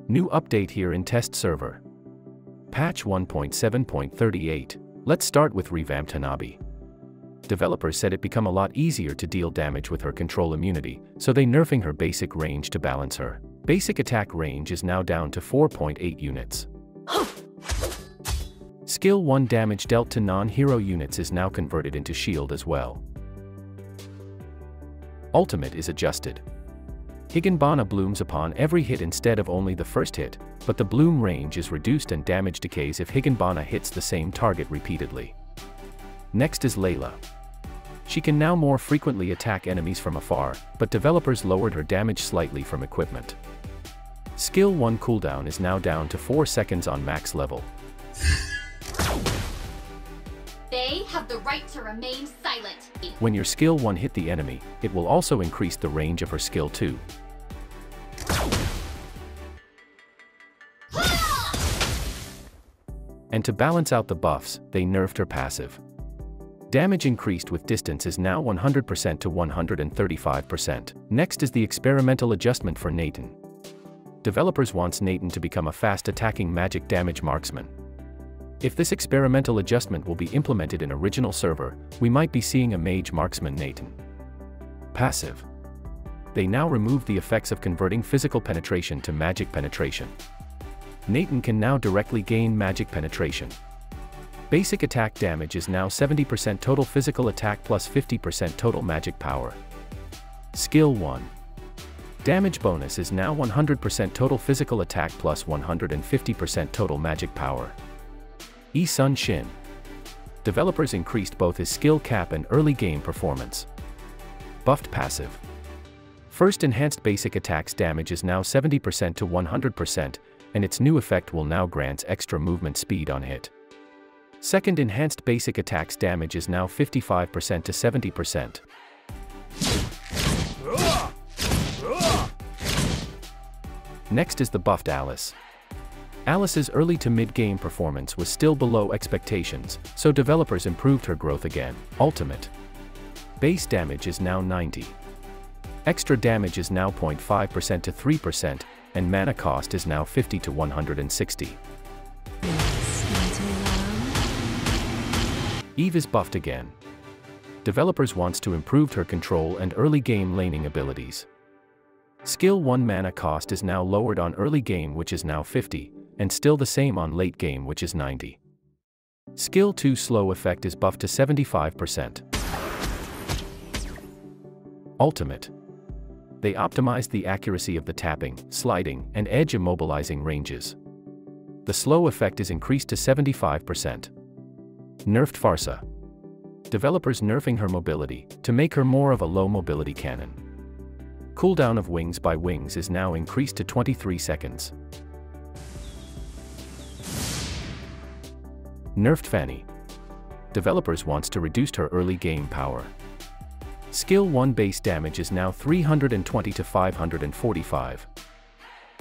New update here in test server. Patch 1.7.38. Let's start with revamped Hanabi. Developers said it become a lot easier to deal damage with her control immunity, so they nerfing her basic range to balance her. Basic attack range is now down to 4.8 units. Skill 1 damage dealt to non-hero units is now converted into shield as well. Ultimate is adjusted. Higanbana blooms upon every hit instead of only the first hit, but the bloom range is reduced and damage decays if Higanbana hits the same target repeatedly. Next is Layla. She can now more frequently attack enemies from afar, but developers lowered her damage slightly from equipment. Skill 1 cooldown is now down to 4 seconds on max level. They have the right to remain silent. When your skill 1 hit the enemy, it will also increase the range of her skill 2. And to balance out the buffs, they nerfed her passive. Damage increased with distance is now 100% to 135%. Next is the experimental adjustment for Natan. Developers wants Natan to become a fast attacking magic damage marksman. If this experimental adjustment will be implemented in original server, we might be seeing a mage marksman Natan. Passive. They now remove the effects of converting physical penetration to magic penetration. Natan can now directly gain magic penetration. Basic attack damage is now 70% total physical attack plus 50% total magic power. Skill 1. Damage bonus is now 100% total physical attack plus 150% total magic power. Sun-shin. Developers increased both his skill cap and early game performance. Buffed passive. First enhanced basic attacks damage is now 70% to 100%, and its new effect will now grant extra movement speed on hit. Second enhanced basic attacks damage is now 55% to 70%. Next is the buffed Alice. Alice's early to mid-game performance was still below expectations, so developers improved her growth again. Ultimate. Base damage is now 90. Extra damage is now 0.5% to 3%, and mana cost is now 50 to 160. Yve is buffed again. Developers wants to improve her control and early game laning abilities. Skill 1 mana cost is now lowered on early game, which is now 50, and still the same on late game, which is 90. Skill 2 slow effect is buffed to 75%. Ultimate. They optimized the accuracy of the tapping, sliding, and edge immobilizing ranges. The slow effect is increased to 75%. Nerfed Pharsa. Developers nerfing her mobility, to make her more of a low mobility cannon. Cooldown of wings by wings is now increased to 23 seconds. Nerfed Fanny. Developers wants to reduce her early game power. Skill 1 base damage is now 320 to 545.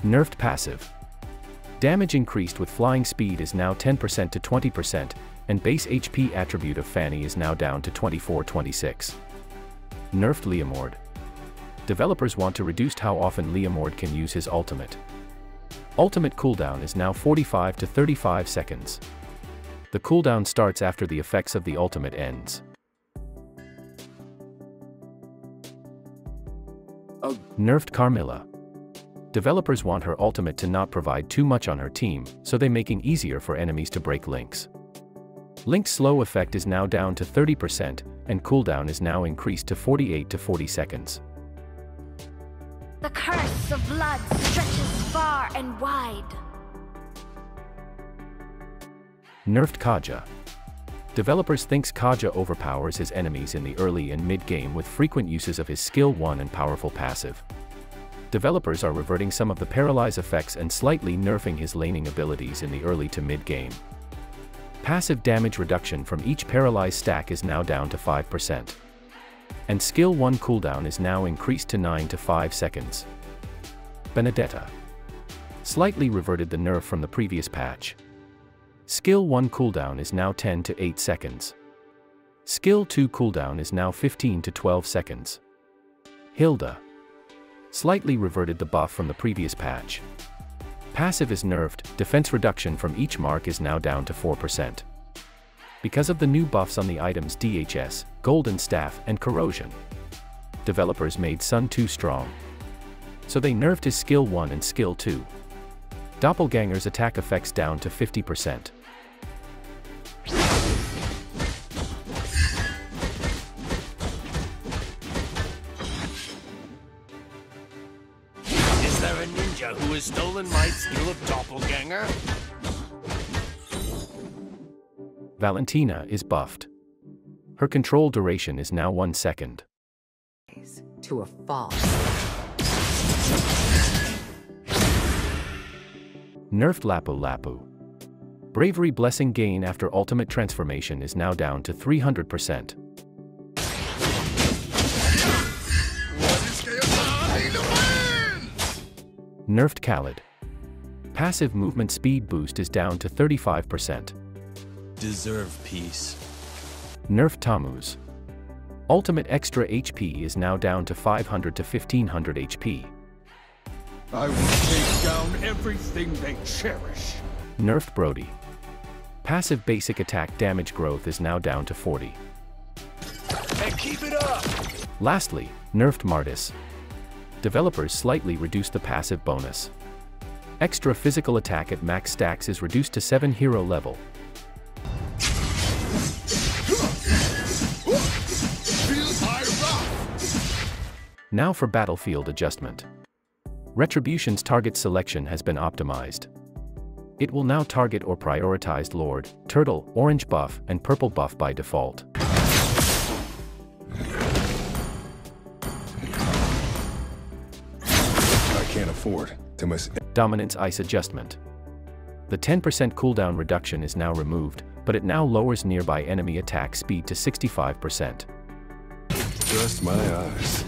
Nerfed passive. Damage increased with flying speed is now 10% to 20%, and base HP attribute of Fanny is now down to 24-26. Nerfed Leomord. Developers want to reduce how often Leomord can use his ultimate. Ultimate cooldown is now 45 to 35 seconds. The cooldown starts after the effects of the ultimate ends. Nerfed Carmilla. Developers want her ultimate to not provide too much on her team, so they making easier for enemies to break links. Link's slow effect is now down to 30%, and cooldown is now increased to 48 to 40 seconds. The curse of blood stretches far and wide. Nerfed Kaja. Developers thinks Kaja overpowers his enemies in the early and mid-game with frequent uses of his skill 1 and powerful passive. Developers are reverting some of the paralyze effects and slightly nerfing his laning abilities in the early to mid-game. Passive damage reduction from each paralyze stack is now down to 5%. And skill 1 cooldown is now increased to 9 to 5 seconds. Benedetta. Slightly reverted the nerf from the previous patch. Skill 1 cooldown is now 10 to 8 seconds. Skill 2 cooldown is now 15 to 12 seconds. Hilda. Slightly reverted the buff from the previous patch. Passive is nerfed, defense reduction from each mark is now down to 4%. Because of the new buffs on the items DHS, Golden Staff, and Corrosion. Developers made Sun too strong. So they nerfed his Skill 1 and Skill 2. Doppelganger's attack effects down to 50%. Is there a ninja who has stolen my skill of Doppelganger? Valentina is buffed. Her control duration is now 1 second. To a fall. Nerfed Lapu-Lapu. Bravery blessing gain after ultimate transformation is now down to 300%. Nerfed Khaleed. Passive movement speed boost is down to 35%. Deserve peace. Nerfed Thamuz. Ultimate extra HP is now down to 500 to 1500 HP. I will take down everything they cherish. Nerfed Brody. Passive basic attack damage growth is now down to 40. And keep it up! Lastly, nerfed Martis. Developers slightly reduced the passive bonus. Extra physical attack at max stacks is reduced to 7 hero level. Now for battlefield adjustment. Retribution's target selection has been optimized. It will now target or prioritize Lord, Turtle, Orange Buff, and Purple Buff by default. I can't afford to miss. Dominance Ice adjustment. The 10% cooldown reduction is now removed, but it now lowers nearby enemy attack speed to 65%. Just my eyes.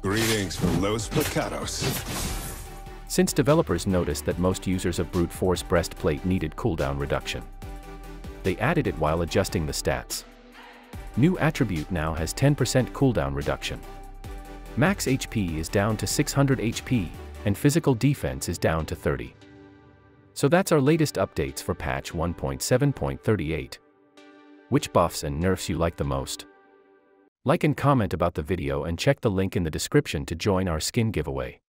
Greetings from Los Pecados. Since developers noticed that most users of Brute Force Breastplate needed cooldown reduction, they added it while adjusting the stats. New attribute now has 10% cooldown reduction. Max HP is down to 600 HP, and physical defense is down to 30. So that's our latest updates for patch 1.7.38. Which buffs and nerfs you like the most? Like and comment about the video and check the link in the description to join our skin giveaway.